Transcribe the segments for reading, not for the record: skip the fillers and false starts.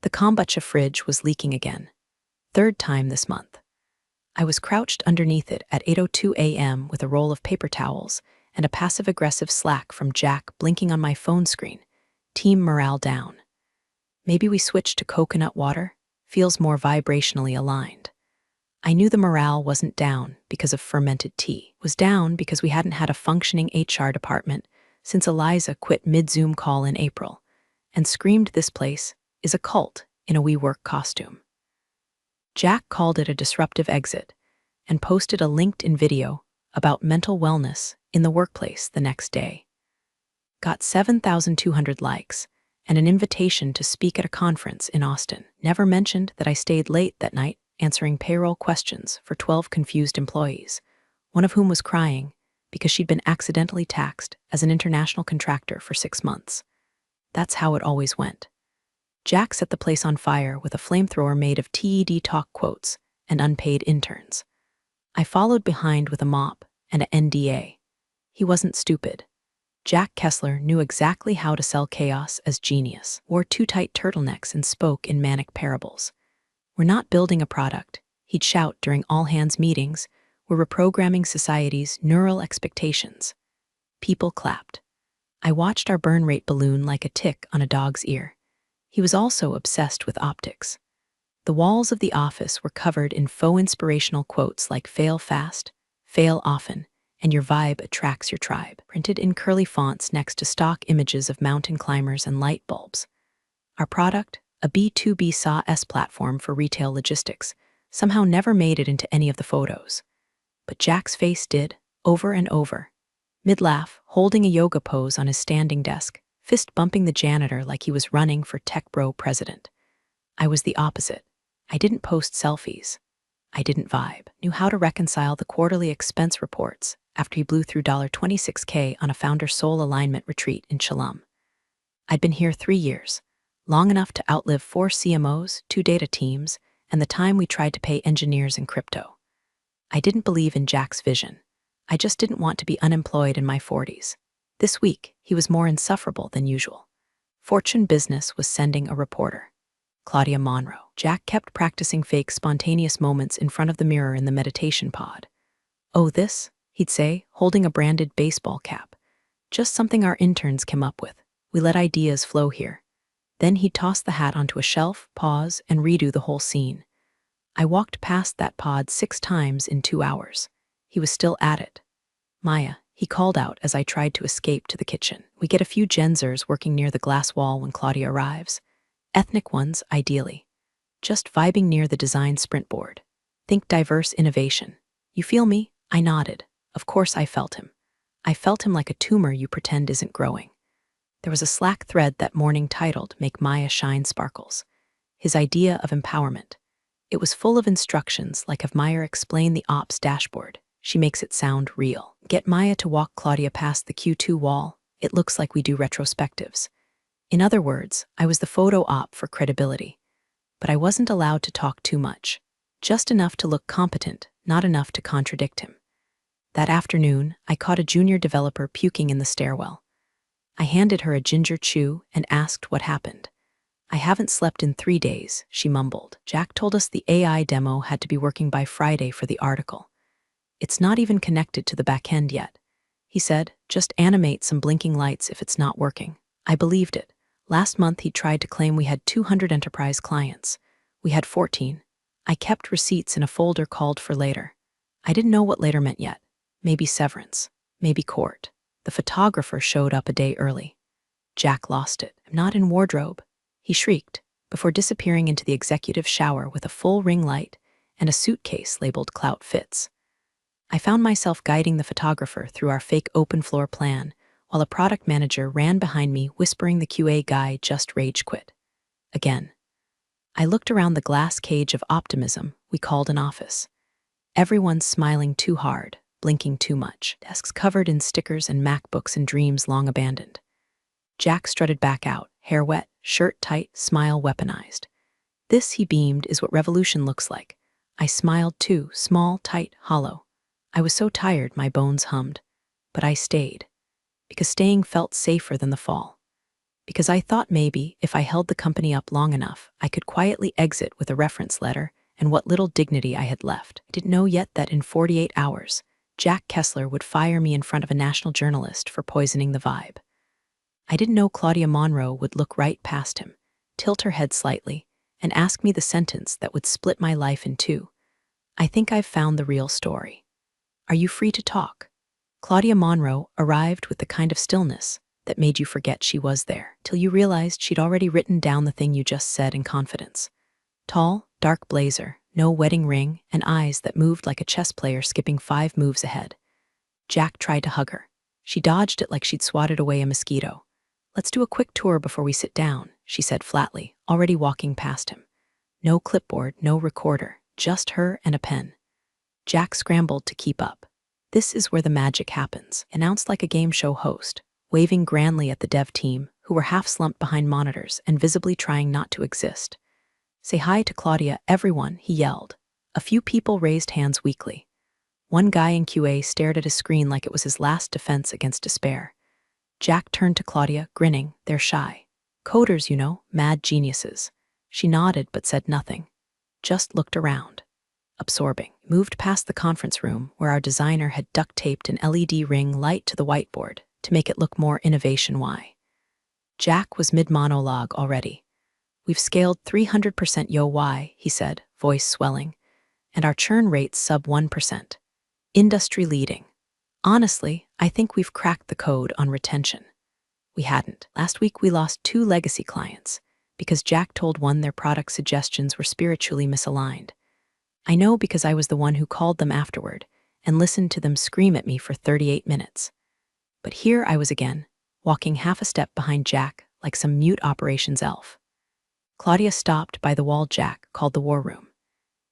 The kombucha fridge was leaking again. Third time this month. I was crouched underneath it at 8:02 a.m. with a roll of paper towels and a passive-aggressive Slack from Jack blinking on my phone screen. Team morale down. Maybe we switched to coconut water? Feels more vibrationally aligned. I knew the morale wasn't down because of fermented tea. It was down because we hadn't had a functioning HR department since Eliza quit mid-Zoom call in April and screamed this place is a cult in a WeWork costume. Jack called it a disruptive exit and posted a LinkedIn video about mental wellness in the workplace the next day. Got 7,200 likes and an invitation to speak at a conference in Austin. Never mentioned that I stayed late that night answering payroll questions for 12 confused employees, one of whom was crying because she'd been accidentally taxed as an international contractor for 6 months. That's how it always went. Jack set the place on fire with a flamethrower made of TED Talk quotes and unpaid interns. I followed behind with a mop and an NDA. He wasn't stupid. Jack Kessler knew exactly how to sell chaos as genius, wore too tight turtlenecks and spoke in manic parables. We're not building a product, he'd shout during all-hands meetings. We're reprogramming society's neural expectations. People clapped. I watched our burn rate balloon like a tick on a dog's ear. He was also obsessed with optics. The walls of the office were covered in faux inspirational quotes like fail fast, fail often, and your vibe attracts your tribe, printed in curly fonts next to stock images of mountain climbers and light bulbs. Our product, a B2B SaaS platform for retail logistics, somehow never made it into any of the photos. But Jack's face did, over and over. Mid-laugh, holding a yoga pose on his standing desk, fist bumping the janitor like he was running for tech bro president. I was the opposite. I didn't post selfies. I didn't vibe. Knew how to reconcile the quarterly expense reports after he blew through $26K on a founder soul alignment retreat in Chalum. I'd been here 3 years, long enough to outlive 4 CMOs, 2 data teams, and the time we tried to pay engineers in crypto. I didn't believe in Jack's vision. I just didn't want to be unemployed in my 40s. This week, he was more insufferable than usual. Fortune Business was sending a reporter. Claudia Monroe. Jack kept practicing fake spontaneous moments in front of the mirror in the meditation pod. Oh, this, he'd say, holding a branded baseball cap. Just something our interns came up with. We let ideas flow here. Then he'd toss the hat onto a shelf, pause, and redo the whole scene. I walked past that pod 6 times in 2 hours. He was still at it. Maya, he called out as I tried to escape to the kitchen. We get a few Genzers working near the glass wall when Claudia arrives. Ethnic ones, ideally. Just vibing near the design sprint board. Think diverse innovation. You feel me? I nodded. Of course I felt him. I felt him like a tumor you pretend isn't growing. There was a Slack thread that morning titled Make Maya Shine Sparkles. His idea of empowerment. It was full of instructions like have Maya explain the ops dashboard. She makes it sound real. Get Maya to walk Claudia past the Q2 wall. It looks like we do retrospectives. In other words, I was the photo op for credibility. But I wasn't allowed to talk too much. Just enough to look competent, not enough to contradict him. That afternoon, I caught a junior developer puking in the stairwell. I handed her a ginger chew and asked what happened. I haven't slept in 3 days, she mumbled. Jack told us the AI demo had to be working by Friday for the article. It's not even connected to the backend yet. He said, just animate some blinking lights if it's not working. I believed it. Last month he tried to claim we had 200 enterprise clients. We had 14. I kept receipts in a folder called for later. I didn't know what later meant yet. Maybe severance. Maybe court. The photographer showed up a day early. Jack lost it. I'm not in wardrobe, he shrieked, before disappearing into the executive shower with a full ring light and a suitcase labeled Clout Fits. I found myself guiding the photographer through our fake open floor plan, while a product manager ran behind me whispering the QA guy just rage quit. Again. I looked around the glass cage of optimism we called an office. Everyone's smiling too hard, blinking too much, desks covered in stickers and MacBooks and dreams long abandoned. Jack strutted back out, hair wet, shirt tight, smile weaponized. This, he beamed, is what revolution looks like. I smiled too, small, tight, hollow. I was so tired my bones hummed. But I stayed. Because staying felt safer than the fall. because I thought maybe if I held the company up long enough, I could quietly exit with a reference letter and what little dignity I had left. I didn't know yet that in 48 hours, Jack Kessler would fire me in front of a national journalist for poisoning the vibe. I didn't know Claudia Monroe would look right past him, tilt her head slightly, and ask me the sentence that would split my life in two. I think I've found the real story. Are you free to talk? Claudia Monroe arrived with the kind of stillness that made you forget she was there, till you realized she'd already written down the thing you just said in confidence. Tall, dark blazer, no wedding ring, and eyes that moved like a chess player skipping 5 moves ahead. Jack tried to hug her. She dodged it like she'd swatted away a mosquito. "Let's do a quick tour before we sit down," she said flatly, already walking past him. No clipboard, no recorder, just her and a pen. Jack scrambled to keep up. "This is where the magic happens," announced like a game show host, waving grandly at the dev team, who were half slumped behind monitors and visibly trying not to exist. "Say hi to Claudia, everyone," he yelled. A few people raised hands weakly. One guy in QA stared at his screen like it was his last defense against despair. Jack turned to Claudia, grinning. "They're shy. Coders, you know, mad geniuses." She nodded but said nothing. Just looked around. Absorbing. Moved past the conference room where our designer had duct-taped an LED ring light to the whiteboard to make it look more innovation-y. Jack was mid-monologue already. "We've scaled 300% yo-y," he said, voice swelling, "and our churn rate's sub 1%. Industry leading. Honestly, I think we've cracked the code on retention." We hadn't. Last week we lost 2 legacy clients because Jack told one their product suggestions were spiritually misaligned. I know because I was the one who called them afterward and listened to them scream at me for 38 minutes. But here I was again, walking half a step behind Jack like some mute operations elf. Claudia stopped by the wall Jack called the war room.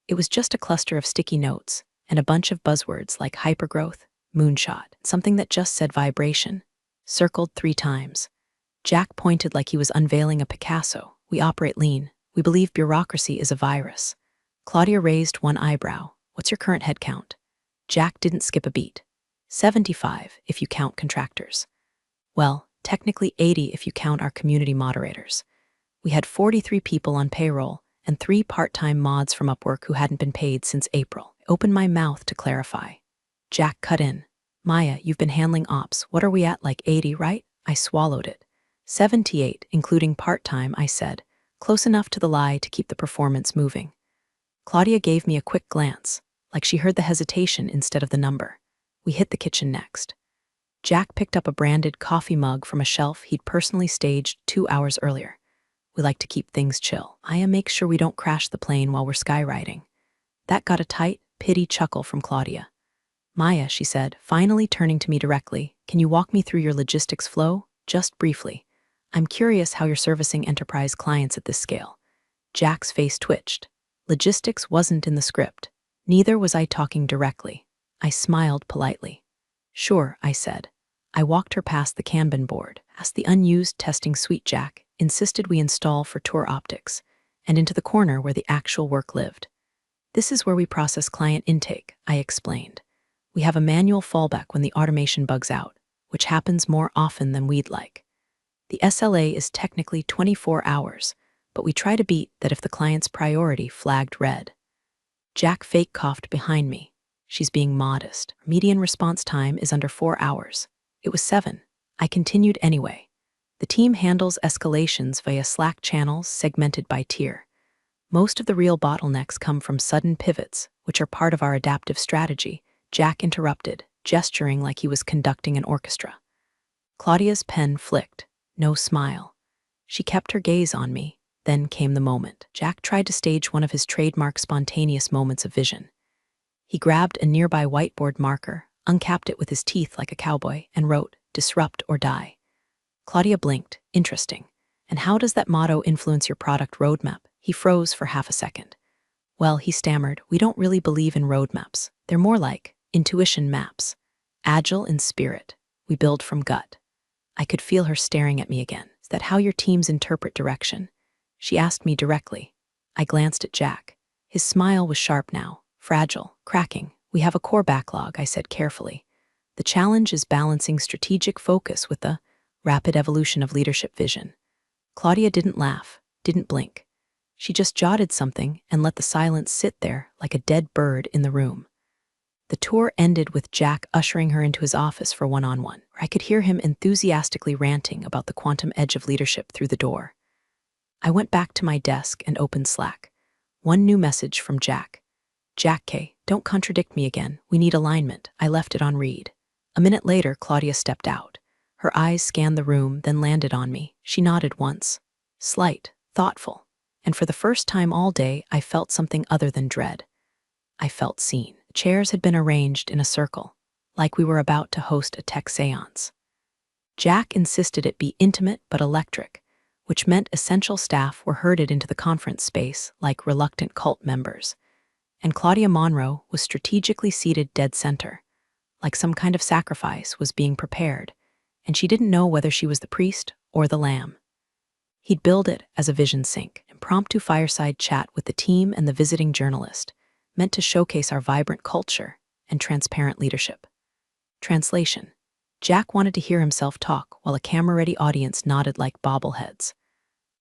It was just a cluster of sticky notes and a bunch of buzzwords like hypergrowth, moonshot, something that just said vibration, circled 3 times. Jack pointed like he was unveiling a Picasso. "We operate lean. We believe bureaucracy is a virus." Claudia raised one eyebrow. "What's your current head count?" Jack didn't skip a beat. 75 if you count contractors. Well, technically 80 if you count our community moderators. We had 43 people on payroll and 3 part-time mods from Upwork who hadn't been paid since April. I opened my mouth to clarify. Jack cut in. "Maya, you've been handling ops. What are we at, like 80, right?" I swallowed it. 78, including part-time, I said, close enough to the lie to keep the performance moving. Claudia gave me a quick glance, like she heard the hesitation instead of the number. We hit the kitchen next. Jack picked up a branded coffee mug from a shelf he'd personally staged 2 hours earlier. "We like to keep things chill. Maya makes sure we don't crash the plane while we're skyriding." That got a tight, pity chuckle from Claudia. "Maya," she said, finally turning to me directly, "can you walk me through your logistics flow? Just briefly. I'm curious how you're servicing enterprise clients at this scale." Jack's face twitched. Logistics wasn't in the script. Neither was I talking directly. I smiled politely. "Sure," I said. I walked her past the Kanban board, past the unused testing suite Jack insisted we install for tour optics, and into the corner where the actual work lived. "This is where we process client intake," I explained. "We have a manual fallback when the automation bugs out, which happens more often than we'd like. The SLA is technically 24 hours, but we try to beat that if the client's priority flagged red." Jack fake coughed behind me. "She's being modest. Median response time is under 4 hours. It was 7. I continued anyway. "The team handles escalations via Slack channels segmented by tier. Most of the real bottlenecks come from sudden pivots, which are part of our adaptive strategy," Jack interrupted, gesturing like he was conducting an orchestra. Claudia's pen flicked. No smile. She kept her gaze on me. Then came the moment. Jack tried to stage one of his trademark spontaneous moments of vision. He grabbed a nearby whiteboard marker, uncapped it with his teeth like a cowboy, and wrote, "Disrupt or die." Claudia blinked. "Interesting. And how does that motto influence your product roadmap?" He froze for half a second. "Well," he stammered, "we don't really believe in roadmaps. They're more like intuition maps. Agile in spirit. We build from gut." I could feel her staring at me again. "Is that how your teams interpret direction?" She asked me directly. I glanced at Jack. His smile was sharp now, fragile, cracking. "We have a core backlog," I said carefully. "The challenge is balancing strategic focus with the rapid evolution of leadership vision. Claudia didn't laugh, didn't blink. She just jotted something and let the silence sit there like a dead bird in the room. The tour ended with Jack ushering her into his office for one-on-one. I could hear him enthusiastically ranting about the quantum edge of leadership through the door. I went back to my desk and opened Slack. One new message from Jack. Jack K., don't contradict me again. We need alignment. I left it on read. A minute later, Claudia stepped out. Her eyes scanned the room, then landed on me. She nodded once. Slight, thoughtful. And for the first time all day, I felt something other than dread. I felt seen. Chairs had been arranged in a circle, like we were about to host a tech seance. Jack insisted it be intimate but electric, which meant essential staff were herded into the conference space like reluctant cult members. And Claudia Monroe was strategically seated dead center, like some kind of sacrifice was being prepared, and she didn't know whether she was the priest or the lamb. He'd billed it as a vision sync, impromptu fireside chat with the team and the visiting journalist, meant to showcase our vibrant culture and transparent leadership. Translation: Jack wanted to hear himself talk while a camera-ready audience nodded like bobbleheads.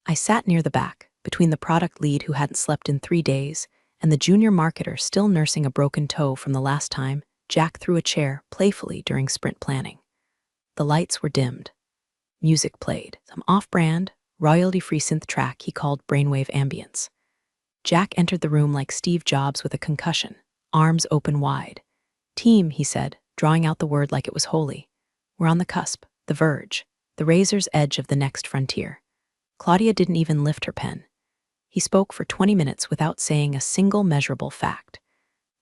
I sat near the back, between the product lead who hadn't slept in 3 days and the junior marketer still nursing a broken toe from the last time Jack threw a chair playfully during sprint planning. The lights were dimmed. Music played, some off-brand, royalty-free synth track he called brainwave ambience. Jack entered the room like Steve Jobs with a concussion, arms open wide. Team, he said, drawing out the word like it was holy. We're on the cusp, the verge, the razor's edge of the next frontier. Claudia didn't even lift her pen. He spoke for 20 minutes without saying a single measurable fact.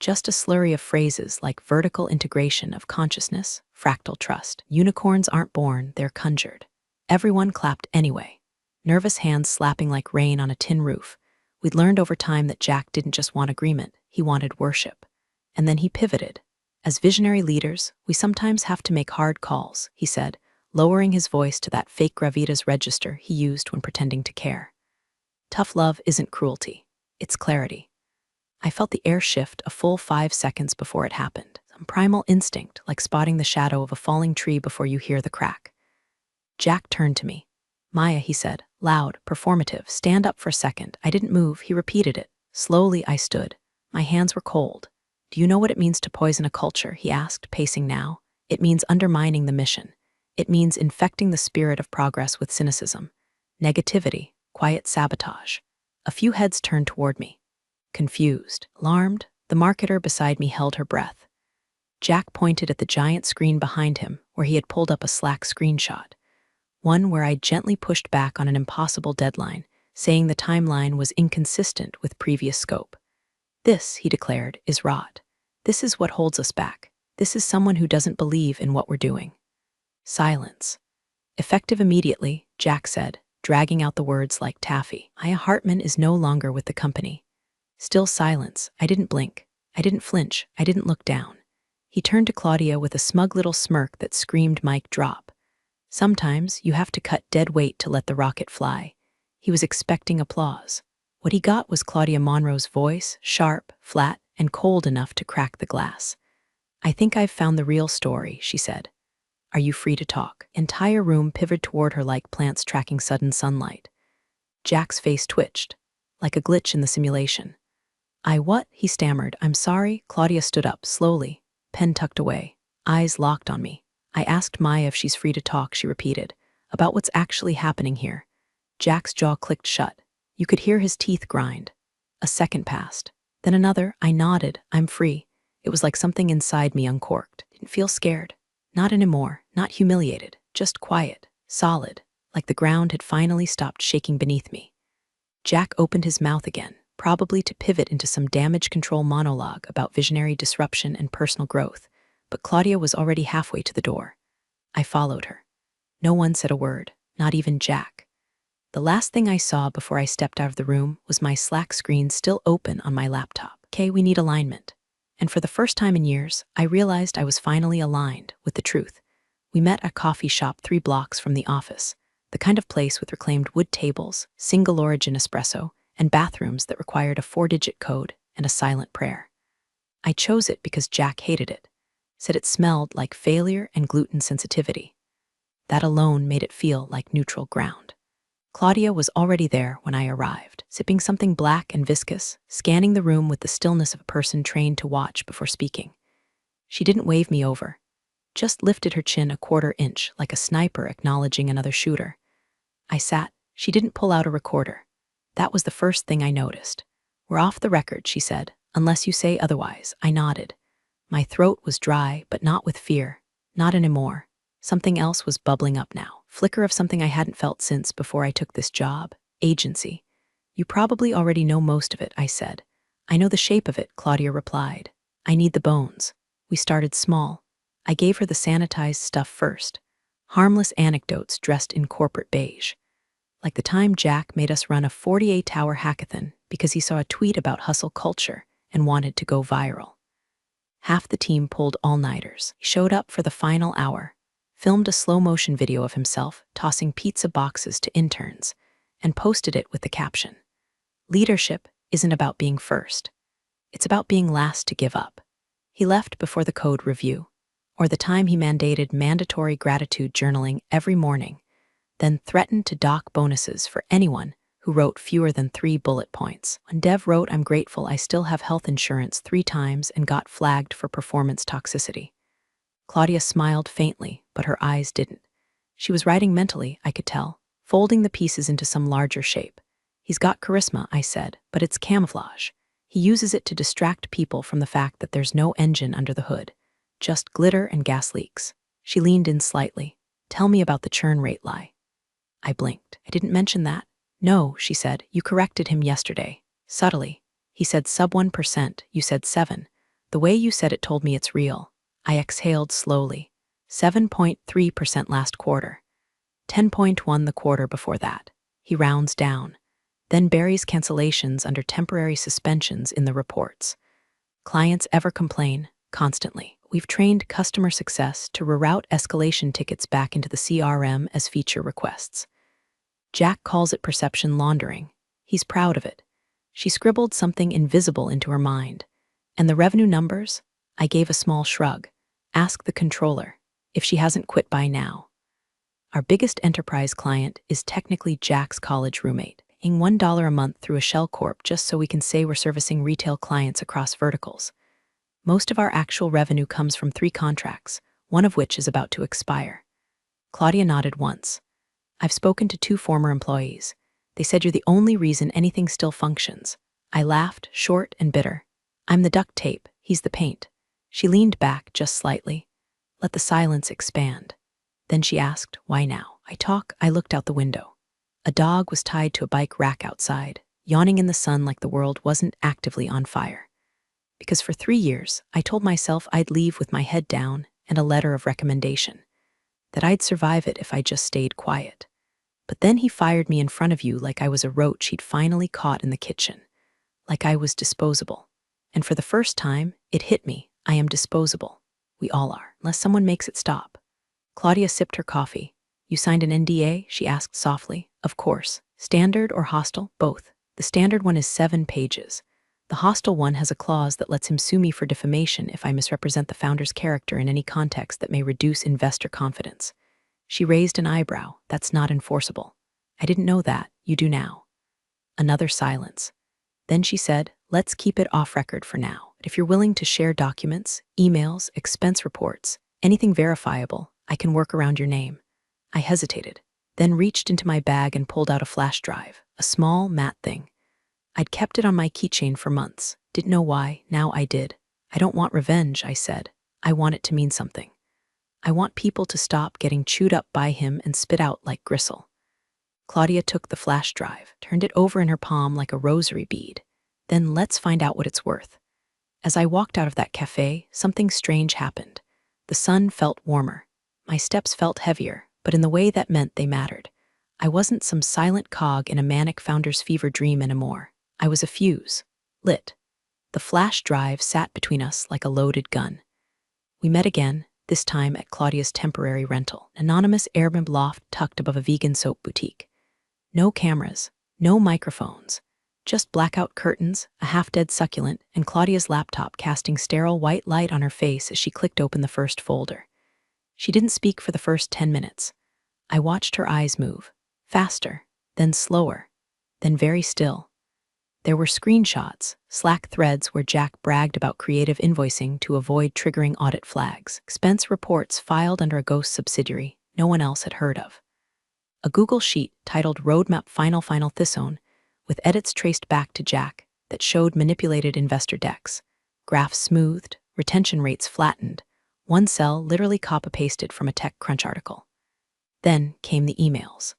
Just a slurry of phrases like vertical integration of consciousness, fractal trust. Unicorns aren't born, they're conjured. Everyone clapped anyway, nervous hands slapping like rain on a tin roof. We'd learned over time that Jack didn't just want agreement, he wanted worship. And then he pivoted. As visionary leaders, we sometimes have to make hard calls, he said, lowering his voice to that fake gravitas register he used when pretending to care. Tough love isn't cruelty, it's clarity. I felt the air shift a full 5 seconds before it happened, some primal instinct like spotting the shadow of a falling tree before you hear the crack. Jack turned to me. Maya, he said, loud, performative, stand up for a second. I didn't move, he repeated it. Slowly I stood. My hands were cold. Do you know what it means to poison a culture? He asked, pacing now. It means undermining the mission. It means infecting the spirit of progress with cynicism, negativity, quiet sabotage. A few heads turned toward me. Confused, alarmed, the marketer beside me held her breath. Jack pointed at the giant screen behind him where he had pulled up a Slack screenshot, one where I gently pushed back on an impossible deadline, saying the timeline was inconsistent with previous scope. This, he declared, is rot. This is what holds us back. This is someone who doesn't believe in what we're doing. Silence. Effective immediately, Jack said, dragging out the words like taffy. Aya Hartman is no longer with the company. Still silence. I didn't blink. I didn't flinch. I didn't look down. He turned to Claudia with a smug little smirk that screamed mic drop. Sometimes you have to cut dead weight to let the rocket fly. He was expecting applause. What he got was Claudia Monroe's voice, sharp, flat, and cold enough to crack the glass. I think I've found the real story, she said. Are you free to talk? Entire room pivoted toward her like plants tracking sudden sunlight. Jack's face twitched, like a glitch in the simulation. What? He stammered. I'm sorry. Claudia stood up, slowly, pen tucked away, eyes locked on me. I asked Maya if she's free to talk, she repeated, about what's actually happening here. Jack's jaw clicked shut. You could hear his teeth grind. A second passed. Then another. I nodded. I'm free. It was like something inside me uncorked. Didn't feel scared. Not anymore. Not humiliated. Just quiet. Solid. Like the ground had finally stopped shaking beneath me. Jack opened his mouth again, probably to pivot into some damage control monologue about visionary disruption and personal growth, but Claudia was already halfway to the door. I followed her. No one said a word, not even Jack. The last thing I saw before I stepped out of the room was my Slack screen still open on my laptop. Okay, we need alignment. And for the first time in years, I realized I was finally aligned with the truth. We met at a coffee shop 3 blocks from the office, the kind of place with reclaimed wood tables, single-origin espresso, and bathrooms that required a 4-digit code and a silent prayer. I chose it because Jack hated it, said it smelled like failure and gluten sensitivity. That alone made it feel like neutral ground. Claudia was already there when I arrived, sipping something black and viscous, scanning the room with the stillness of a person trained to watch before speaking. She didn't wave me over, just lifted her chin a quarter inch like a sniper acknowledging another shooter. I sat. She didn't pull out a recorder. That was the first thing I noticed. "We're off the record," she said. "Unless you say otherwise." I nodded. My throat was dry, but not with fear. Not anymore. Something else was bubbling up now. Flicker of something I hadn't felt since before I took this job. Agency. "You probably already know most of it," I said. "I know the shape of it," Claudia replied. "I need the bones." We started small. I gave her the sanitized stuff first. Harmless anecdotes dressed in corporate beige. Like the time Jack made us run a 48-hour hackathon because he saw a tweet about hustle culture and wanted to go viral. Half the team pulled all-nighters. He showed up for the final hour, filmed a slow-motion video of himself tossing pizza boxes to interns, and posted it with the caption, "Leadership isn't about being first. It's about being last to give up." He left before the code review, or the time he mandated mandatory gratitude journaling every morning, then threatened to dock bonuses for anyone who wrote fewer than 3 bullet points. When Dev wrote, "I'm grateful I still have health insurance" 3 times and got flagged for performance toxicity. Claudia smiled faintly, but her eyes didn't. She was writing mentally, I could tell, folding the pieces into some larger shape. "He's got charisma," I said, "but it's camouflage. He uses it to distract people from the fact that there's no engine under the hood, just glitter and gas leaks." She leaned in slightly. "Tell me about the churn rate lie." I blinked. "I didn't mention that." "No," she said. "You corrected him yesterday. Subtly. He said sub 1%, you said 7. The way you said it told me it's real." I exhaled slowly. 7.3% last quarter. 10.1 the quarter before that. He rounds down, then buries cancellations under temporary suspensions in the reports. "Clients ever complain?" "Constantly. We've trained customer success to reroute escalation tickets back into the CRM as feature requests. Jack calls it perception laundering. He's proud of it." She scribbled something invisible into her mind. "And the revenue numbers?" I gave a small shrug. "Ask the controller, if she hasn't quit by now." Our biggest enterprise client is technically Jack's college roommate, paying $1 a month through a shell corp just so we can say we're servicing retail clients across verticals. Most of our actual revenue comes from 3 contracts, one of which is about to expire. Claudia nodded once. "I've spoken to 2 former employees. They said you're the only reason anything still functions." I laughed, short and bitter. "I'm the duct tape, he's the paint." She leaned back just slightly. Let the silence expand. Then she asked, "Why now?" I looked out the window. A dog was tied to a bike rack outside, yawning in the sun like the world wasn't actively on fire. Because for 3 years, I told myself I'd leave with my head down and a letter of recommendation, that I'd survive it if I just stayed quiet. But then he fired me in front of you like I was a roach he'd finally caught in the kitchen, like I was disposable. And for the first time, it hit me. I am disposable. We all are, unless someone makes it stop. Claudia sipped her coffee. "You signed an NDA?" she asked softly. "Of course. Standard or hostile?" "Both. The standard one is 7 pages. The hostile one has a clause that lets him sue me for defamation if I misrepresent the founder's character in any context that may reduce investor confidence." She raised an eyebrow. "That's not enforceable." "I didn't know that. You do now." Another silence. Then she said, "Let's keep it off record for now. If you're willing to share documents, emails, expense reports, anything verifiable, I can work around your name." I hesitated, then reached into my bag and pulled out a flash drive, a small, matte thing. I'd kept it on my keychain for months. Didn't know why. Now I did. "I don't want revenge," I said. "I want it to mean something. I want people to stop getting chewed up by him and spit out like gristle." Claudia took the flash drive, turned it over in her palm like a rosary bead. "Then let's find out what it's worth." As I walked out of that cafe, something strange happened. The sun felt warmer. My steps felt heavier, but in the way that meant they mattered. I wasn't some silent cog in a manic founder's fever dream anymore. I was a fuse. Lit. The flash drive sat between us like a loaded gun. We met again, this time at Claudia's temporary rental, an anonymous Airbnb loft tucked above a vegan soap boutique. No cameras, no microphones, just blackout curtains, a half-dead succulent, and Claudia's laptop casting sterile white light on her face as she clicked open the first folder. She didn't speak for the first 10 minutes. I watched her eyes move, faster, then slower, then very still. There were screenshots, Slack threads where Jack bragged about creative invoicing to avoid triggering audit flags, expense reports filed under a ghost subsidiary no one else had heard of. A Google sheet titled Roadmap Final Thisone, with edits traced back to Jack that showed manipulated investor decks, graphs smoothed, retention rates flattened, one cell literally copy-pasted from a TechCrunch article. Then came the emails.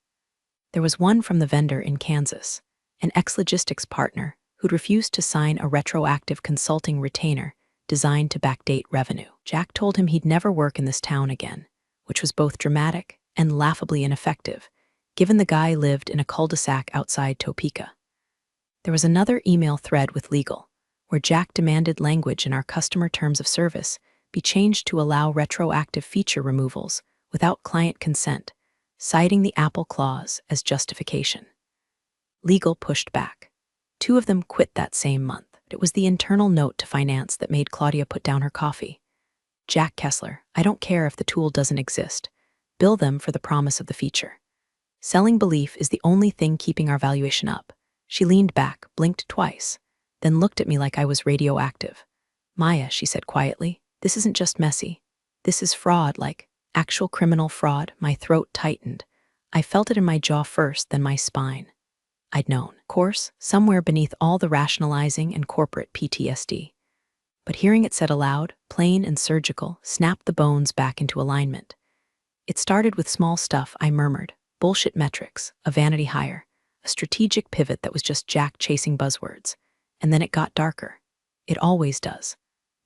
There was one from the vendor in Kansas, an ex-logistics partner who'd refused to sign a retroactive consulting retainer designed to backdate revenue. Jack told him he'd never work in this town again, which was both dramatic and laughably ineffective, given the guy lived in a cul-de-sac outside Topeka. There was another email thread with legal, where Jack demanded language in our customer terms of service be changed to allow retroactive feature removals without client consent, citing the Apple clause as justification. Legal pushed back. 2 of them quit that same month. It was the internal note to finance that made Claudia put down her coffee. Jack Kessler, I don't care if the tool doesn't exist. Bill them for the promise of the feature. Selling belief is the only thing keeping our valuation up. She leaned back, blinked twice, then looked at me like I was radioactive. Maya, she said quietly, this isn't just messy. This is fraud, like actual criminal fraud. My throat tightened. I felt it in my jaw first, then my spine. I'd known, of course, somewhere beneath all the rationalizing and corporate PTSD. But hearing it said aloud, plain and surgical, snapped the bones back into alignment. It started with small stuff, I murmured. Bullshit metrics, a vanity hire, a strategic pivot that was just Jack chasing buzzwords. And then it got darker. It always does.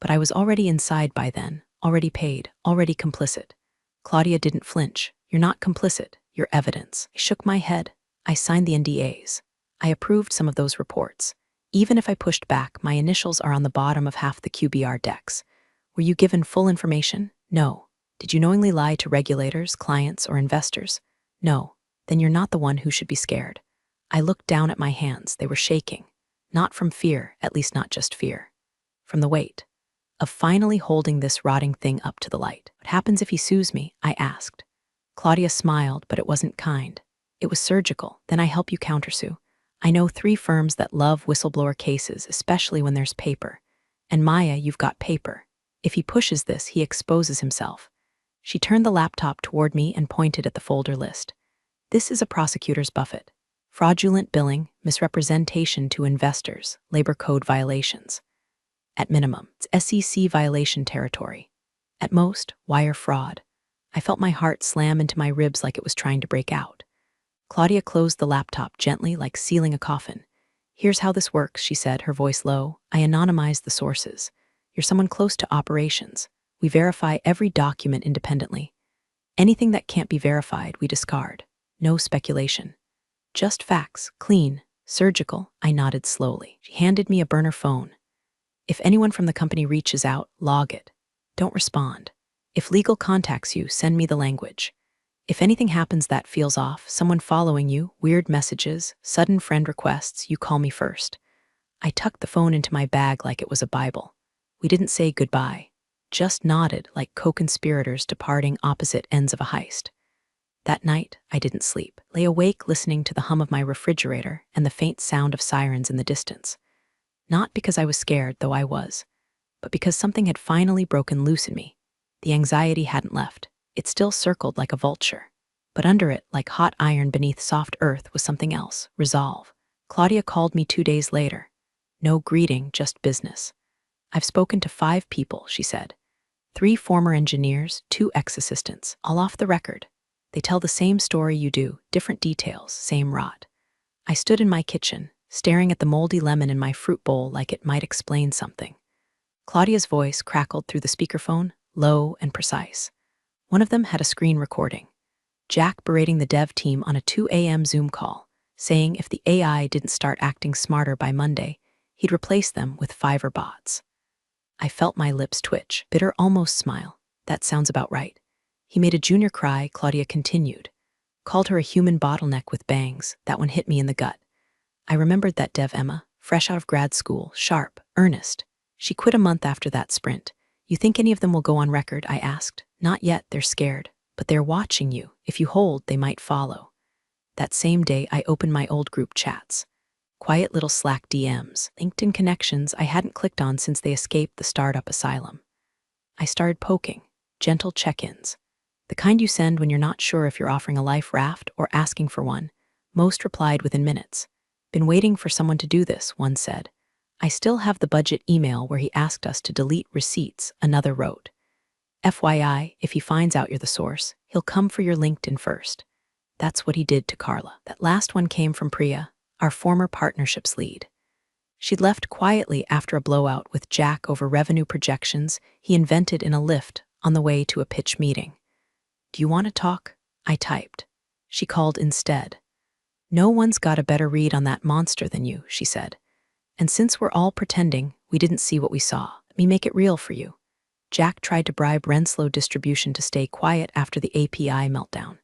But I was already inside by then, already paid, already complicit. Claudia didn't flinch. You're not complicit, you're evidence. I shook my head. I signed the NDAs. I approved some of those reports. Even if I pushed back, my initials are on the bottom of half the QBR decks. Were you given full information? No. Did you knowingly lie to regulators, clients, or investors? No. Then you're not the one who should be scared. I looked down at my hands. They were shaking. Not from fear, at least not just fear. From the weight of finally holding this rotting thing up to the light. What happens if he sues me? I asked. Claudia smiled, but it wasn't kind. It was surgical. Then I help you countersue. I know 3 firms that love whistleblower cases, especially when there's paper. And Maya, you've got paper. If he pushes this, he exposes himself. She turned the laptop toward me and pointed at the folder list. This is a prosecutor's buffet. Fraudulent billing, misrepresentation to investors, labor code violations. At minimum, it's SEC violation territory. At most, wire fraud. I felt my heart slam into my ribs like it was trying to break out. Claudia closed the laptop gently, like sealing a coffin. Here's how this works, she said, her voice low. I anonymized the sources. You're someone close to operations. We verify every document independently. Anything that can't be verified, we discard. No speculation. Just facts, clean, surgical. I nodded slowly. She handed me a burner phone. If anyone from the company reaches out, log it. Don't respond. If legal contacts you, send me the language. If anything happens that feels off, someone following you, weird messages, sudden friend requests, you call me first. I tucked the phone into my bag like it was a Bible. We didn't say goodbye, just nodded like co-conspirators departing opposite ends of a heist. That night, I didn't sleep. Lay awake listening to the hum of my refrigerator and the faint sound of sirens in the distance. Not because I was scared, though I was, but because something had finally broken loose in me. The anxiety hadn't left. It still circled like a vulture. But under it, like hot iron beneath soft earth, was something else, resolve. Claudia called me 2 days later. No greeting, just business. I've spoken to 5 people, she said. 3 former engineers, 2 ex-assistants, all off the record. They tell the same story you do, different details, same rot. I stood in my kitchen, staring at the moldy lemon in my fruit bowl like it might explain something. Claudia's voice crackled through the speakerphone, low and precise. One of them had a screen recording. Jack berating the dev team on a 2 a.m. Zoom call, saying if the AI didn't start acting smarter by Monday, he'd replace them with Fiverr bots. I felt my lips twitch, bitter almost smile. That sounds about right. He made a junior cry, Claudia continued. Called her a human bottleneck with bangs. That one hit me in the gut. I remembered that dev Emma, fresh out of grad school, sharp, earnest. She quit a month after that sprint. You think any of them will go on record? I asked. Not yet, they're scared. But they're watching you. If you hold, they might follow. That same day, I opened my old group chats. Quiet little Slack DMs, LinkedIn connections I hadn't clicked on since they escaped the startup asylum. I started poking, gentle check-ins. The kind you send when you're not sure if you're offering a life raft or asking for one. Most replied within minutes. Been waiting for someone to do this, one said. I still have the budget email where he asked us to delete receipts, another wrote. FYI, if he finds out you're the source, he'll come for your LinkedIn first. That's what he did to Carla. That last one came from Priya, our former partnerships lead. She'd left quietly after a blowout with Jack over revenue projections he invented in a lift on the way to a pitch meeting. Do you want to talk? I typed. She called instead. No one's got a better read on that monster than you, she said. And since we're all pretending we didn't see what we saw, let me make it real for you. Jack tried to bribe Renslow Distribution to stay quiet after the API meltdown.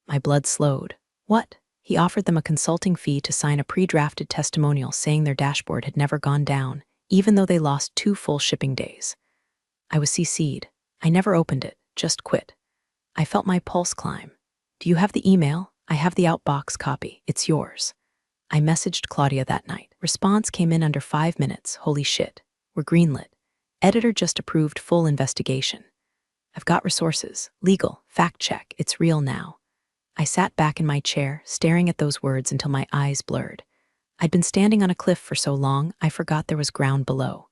My blood slowed. What? He offered them a consulting fee to sign a pre-drafted testimonial saying their dashboard had never gone down, even though they lost 2 full shipping days. I was CC'd. I never opened it, just quit. I felt my pulse climb. Do you have the email? I have the outbox copy. It's yours. I messaged Claudia that night. Response came in under 5 minutes. Holy shit. We're greenlit. Editor just approved full investigation. I've got resources. Legal. Fact check. It's real now. I sat back in my chair, staring at those words until my eyes blurred. I'd been standing on a cliff for so long, I forgot there was ground below.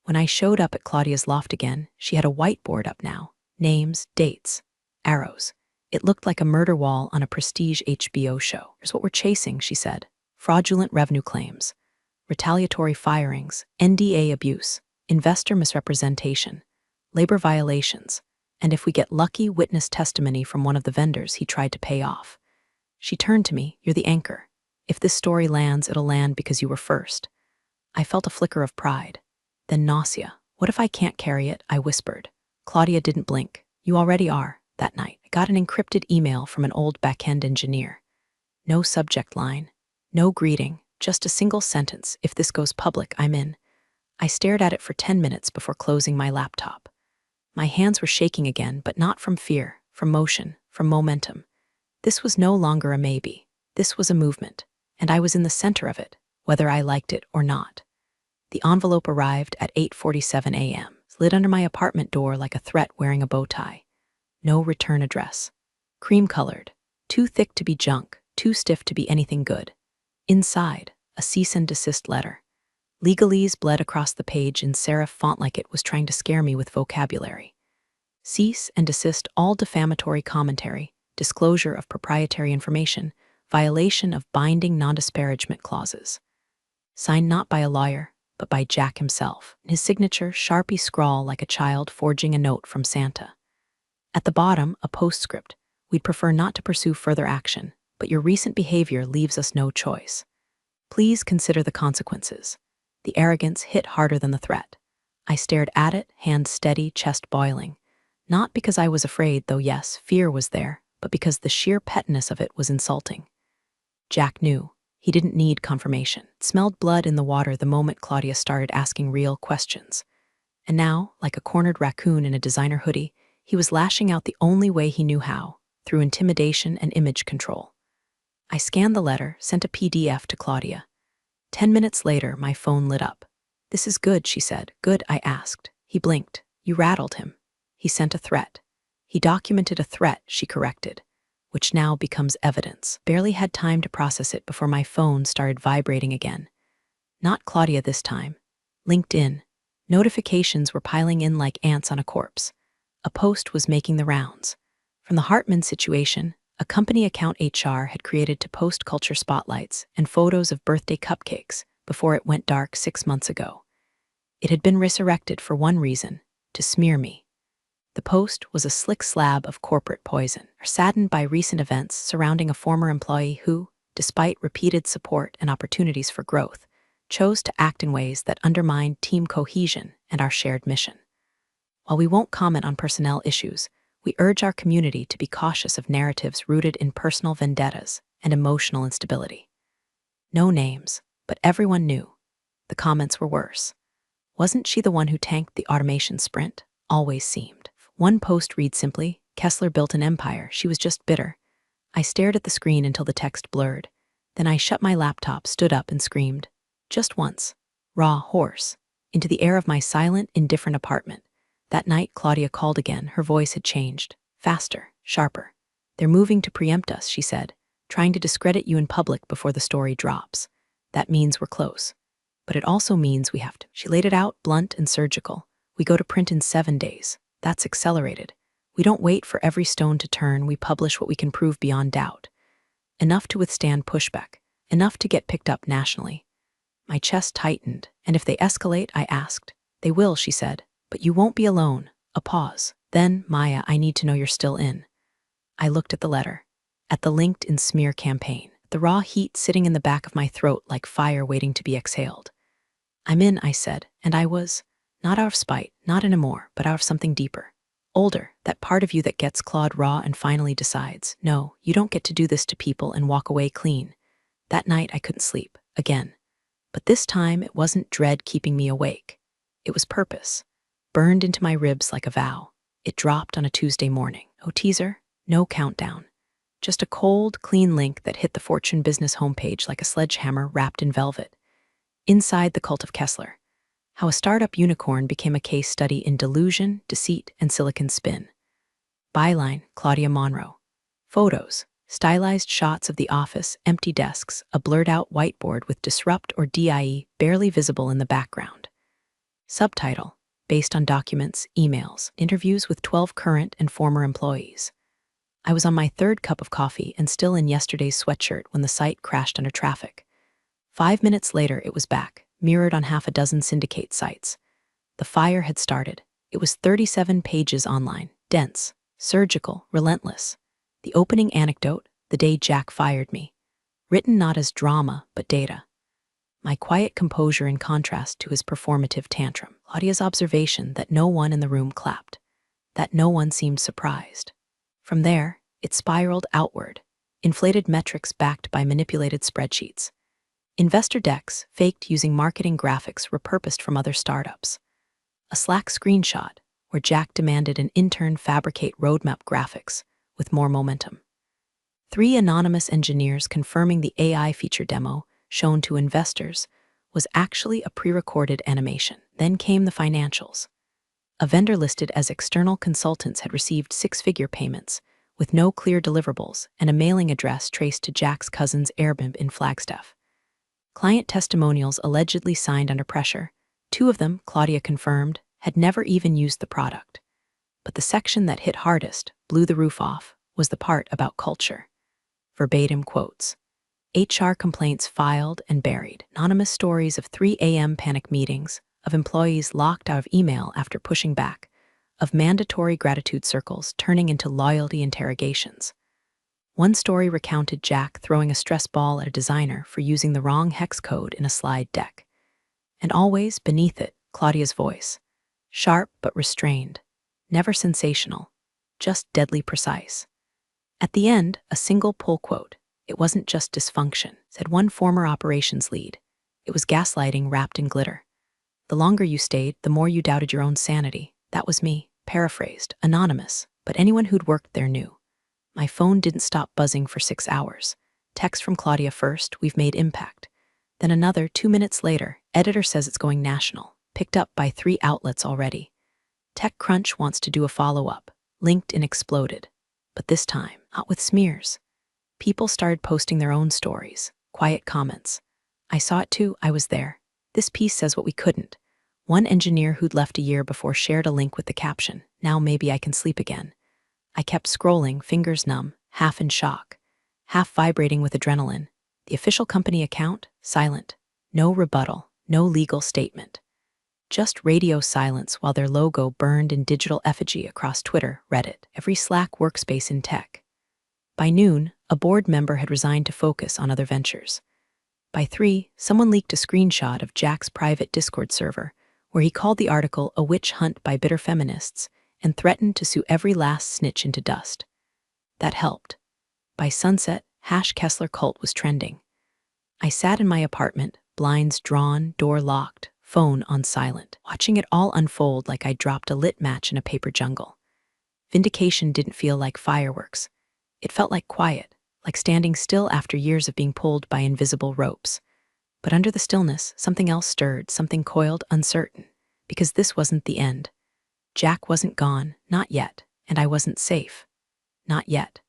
When I showed up at Claudia's loft again, she had a whiteboard up now. Names, dates, arrows. It looked like a murder wall on a prestige HBO show. Here's what we're chasing, she said. Fraudulent revenue claims, retaliatory firings, NDA abuse, investor misrepresentation, labor violations, and if we get lucky, witness testimony from one of the vendors he tried to pay off. She turned to me. You're the anchor. If this story lands, it'll land because you were first. I felt a flicker of pride. Then nausea. What if I can't carry it? I whispered. Claudia didn't blink. You already are. That night, I got an encrypted email from an old back-end engineer. No subject line. No greeting. Just a single sentence. If this goes public, I'm in. I stared at it for 10 minutes before closing my laptop. My hands were shaking again, but not from fear, from motion, from momentum. This was no longer a maybe. This was a movement, and I was in the center of it, whether I liked it or not. The envelope arrived at 8:47 a.m., slid under my apartment door like a threat wearing a bow tie. No return address. Cream-colored, too thick to be junk, too stiff to be anything good. Inside, a cease and desist letter. Legalese bled across the page in serif font like it was trying to scare me with vocabulary. Cease and desist all defamatory commentary, disclosure of proprietary information, violation of binding non-disparagement clauses. Signed not by a lawyer, but by Jack himself. His signature, Sharpie scrawl like a child forging a note from Santa. At the bottom, a postscript. We'd prefer not to pursue further action, but your recent behavior leaves us no choice. Please consider the consequences. The arrogance hit harder than the threat. I stared at it, hands steady, chest boiling. Not because I was afraid, though yes, fear was there, but because the sheer pettiness of it was insulting. Jack knew. He didn't need confirmation. It smelled blood in the water the moment Claudia started asking real questions. And now, like a cornered raccoon in a designer hoodie, he was lashing out the only way he knew how, through intimidation and image control. I scanned the letter, sent a PDF to Claudia. 10 minutes later, my phone lit up. This is good, she said. Good, I asked. He blinked. You rattled him. He sent a threat. He documented a threat, she corrected, which now becomes evidence. Barely had time to process it before my phone started vibrating again. Not Claudia this time. LinkedIn. Notifications were piling in like ants on a corpse. A post was making the rounds. From the Hartman situation, a company account HR had created to post culture spotlights and photos of birthday cupcakes before it went dark 6 months ago. It had been resurrected for one reason, to smear me. The post was a slick slab of corporate poison, saddened by recent events surrounding a former employee who, despite repeated support and opportunities for growth, chose to act in ways that undermined team cohesion and our shared mission. While we won't comment on personnel issues, we urge our community to be cautious of narratives rooted in personal vendettas and emotional instability. No names, but everyone knew. The comments were worse. Wasn't she the one who tanked the automation sprint? Always seemed. One post read simply, Kessler built an empire, she was just bitter. I stared at the screen until the text blurred. Then I shut my laptop, stood up, and screamed. Just once. Raw, hoarse. Into the air of my silent, indifferent apartment. That night, Claudia called again. Her voice had changed. Faster, sharper. "They're moving to preempt us," she said, "trying to discredit you in public before the story drops. That means we're close. But it also means we have to." She laid it out, blunt and surgical. "We go to print in 7 days. That's accelerated. We don't wait for every stone to turn. We publish what we can prove beyond doubt. Enough to withstand pushback. Enough to get picked up nationally." My chest tightened. "And if they escalate?" I asked. "They will," she said. "But you won't be alone." A pause. Then, "Maya, I need to know you're still in." I looked at the letter. At the LinkedIn smear campaign. The raw heat sitting in the back of my throat like fire waiting to be exhaled. "I'm in," I said, and I was. Not out of spite, not anymore, but out of something deeper. Older, that part of you that gets clawed raw and finally decides, no, you don't get to do this to people and walk away clean. That night I couldn't sleep, again. But this time it wasn't dread keeping me awake. It was purpose, burned into my ribs like a vow. It dropped on a Tuesday morning. No teaser, no countdown. Just a cold, clean link that hit the Fortune business homepage like a sledgehammer wrapped in velvet. Inside the Cult of Kessler. How a startup unicorn became a case study in delusion, deceit, and silicon spin. Byline, Claudia Monroe. Photos, stylized shots of the office, empty desks, a blurred-out whiteboard with disrupt or DIE barely visible in the background. Subtitle, based on documents, emails, interviews with 12 current and former employees. I was on my third cup of coffee and still in yesterday's sweatshirt when the site crashed under traffic. 5 minutes later, it was back, mirrored on half a dozen syndicate sites. The fire had started. It was 37 pages online, dense, surgical, relentless. The opening anecdote, the day Jack fired me. Written not as drama, but data. My quiet composure in contrast to his performative tantrum. Claudia's observation that no one in the room clapped. That no one seemed surprised. From there, it spiraled outward. Inflated metrics backed by manipulated spreadsheets. Investor decks faked using marketing graphics repurposed from other startups. A Slack screenshot where Jack demanded an intern fabricate roadmap graphics with more momentum. 3 anonymous engineers confirming the AI feature demo shown to investors was actually a pre-recorded animation. Then came the financials. A vendor listed as external consultants had received 6-figure payments with no clear deliverables and a mailing address traced to Jack's cousin's Airbnb in Flagstaff. Client testimonials allegedly signed under pressure. 2 of them, Claudia confirmed, had never even used the product. But the section that hit hardest, blew the roof off, was the part about culture. Verbatim quotes. HR complaints filed and buried. Anonymous stories of 3 a.m. panic meetings, of employees locked out of email after pushing back, of mandatory gratitude circles turning into loyalty interrogations. One story recounted Jack throwing a stress ball at a designer for using the wrong hex code in a slide deck. And always, beneath it, Claudia's voice. Sharp but restrained. Never sensational. Just deadly precise. At the end, a single pull quote. "It wasn't just dysfunction," said one former operations lead. "It was gaslighting wrapped in glitter. The longer you stayed, the more you doubted your own sanity." That was me, paraphrased, anonymous, but anyone who'd worked there knew. My phone didn't stop buzzing for 6 hours. Text from Claudia first, "We've made impact." Then another 2 minutes later, "Editor says it's going national." Picked up by 3 outlets already. TechCrunch wants to do a follow-up. LinkedIn exploded. But this time, not with smears. People started posting their own stories, quiet comments. "I saw it too, I was there. This piece says what we couldn't." One engineer who'd left a year before shared a link with the caption, "Now maybe I can sleep again." I kept scrolling, fingers numb, half in shock, half vibrating with adrenaline. The official company account, silent. No rebuttal, no legal statement. Just radio silence while their logo burned in digital effigy across Twitter, Reddit, every Slack workspace in tech. By noon, a board member had resigned to focus on other ventures. By 3, someone leaked a screenshot of Jack's private Discord server, where he called the article "A Witch Hunt by Bitter Feminists" and threatened to sue every last snitch into dust. That helped. By sunset, #Kessler Cult was trending. I sat in my apartment, blinds drawn, door locked, phone on silent, watching it all unfold like I dropped a lit match in a paper jungle. Vindication didn't feel like fireworks. It felt like quiet, like standing still after years of being pulled by invisible ropes. But under the stillness, something else stirred, something coiled, uncertain. Because this wasn't the end. Jack wasn't gone, not yet, and I wasn't safe. Not yet.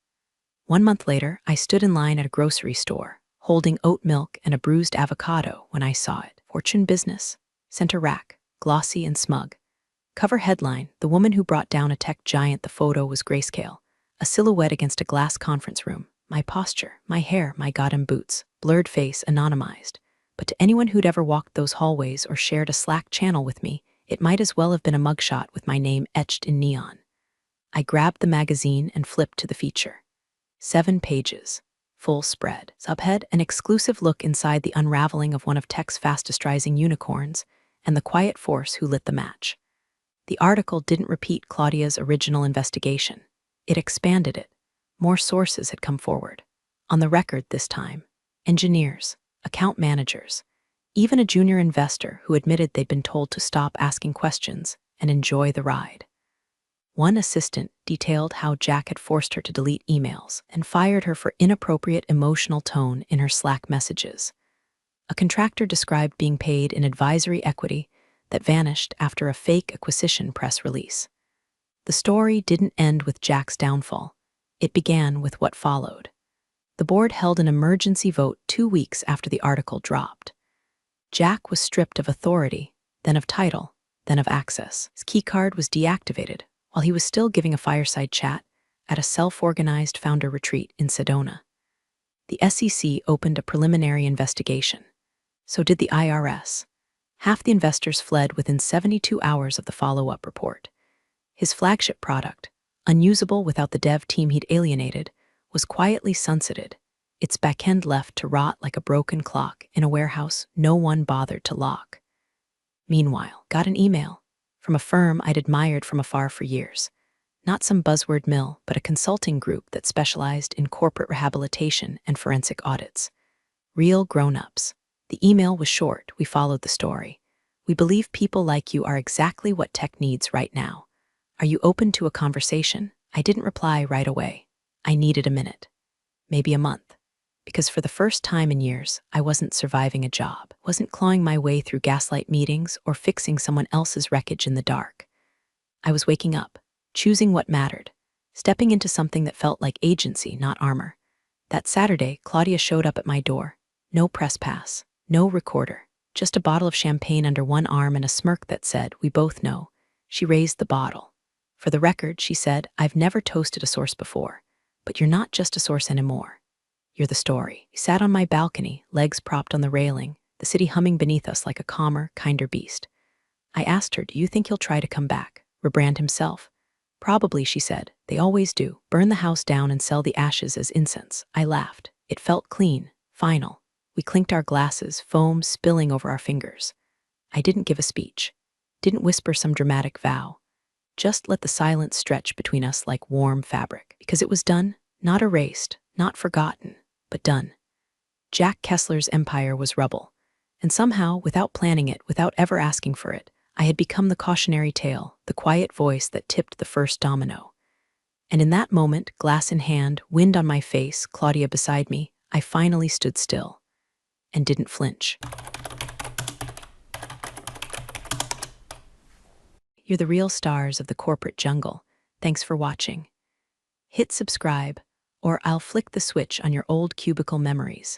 1 month later, I stood in line at a grocery store, holding oat milk and a bruised avocado when I saw it. Fortune Business. Center rack, glossy and smug. Cover headline, the woman who brought down a tech giant. The photo was grayscale. A silhouette against a glass conference room. My posture, my hair, my goddamn boots. Blurred face, anonymized. But to anyone who'd ever walked those hallways or shared a Slack channel with me, it might as well have been a mugshot with my name etched in neon. I grabbed the magazine and flipped to the feature. 7 pages. Full spread. Subhead, an exclusive look inside the unraveling of one of tech's fastest rising unicorns, and the quiet force who lit the match. The article didn't repeat Claudia's original investigation. It expanded it. More sources had come forward. On the record this time. Engineers, account managers, even a junior investor who admitted they'd been told to stop asking questions and enjoy the ride. One assistant detailed how Jack had forced her to delete emails and fired her for inappropriate emotional tone in her Slack messages. A contractor described being paid in advisory equity that vanished after a fake acquisition press release. The story didn't end with Jack's downfall. It began with what followed. The board held an emergency vote 2 weeks after the article dropped. Jack was stripped of authority, then of title, then of access. His keycard was deactivated while he was still giving a fireside chat at a self-organized founder retreat in Sedona. The SEC opened a preliminary investigation. So did the IRS. Half the investors fled within 72 hours of the follow-up report. His flagship product, unusable without the dev team he'd alienated, was quietly sunsetted, its backend left to rot like a broken clock in a warehouse no one bothered to lock. Meanwhile, got an email from a firm I'd admired from afar for years. Not some buzzword mill, but a consulting group that specialized in corporate rehabilitation and forensic audits. Real grown-ups. The email was short. We followed the story. We believe people like you are exactly what tech needs right now. Are you open to a conversation? I didn't reply right away. I needed a minute. Maybe a month. Because for the first time in years, I wasn't surviving a job, wasn't clawing my way through gaslight meetings or fixing someone else's wreckage in the dark. I was waking up, choosing what mattered, stepping into something that felt like agency, not armor. That Saturday, Claudia showed up at my door. No press pass, no recorder, just a bottle of champagne under one arm and a smirk that said, "We both know." She raised the bottle. For the record, she said, "I've never toasted a source before, but you're not just a source anymore. You're the story." We sat on my balcony, legs propped on the railing, the city humming beneath us like a calmer, kinder beast. I asked her, "Do you think he'll try to come back, rebrand himself?" "Probably," she said. "They always do. Burn the house down and sell the ashes as incense." I laughed. It felt clean, final. We clinked our glasses, foam spilling over our fingers. I didn't give a speech. Didn't whisper some dramatic vow. Just let the silence stretch between us like warm fabric. Because it was done, not erased, not forgotten, but done. Jack Kessler's empire was rubble. And somehow, without planning it, without ever asking for it, I had become the cautionary tale, the quiet voice that tipped the first domino. And in that moment, glass in hand, wind on my face, Claudia beside me, I finally stood still. And didn't flinch. You're the real stars of the corporate jungle. Thanks for watching. Hit subscribe, or I'll flick the switch on your old cubicle memories.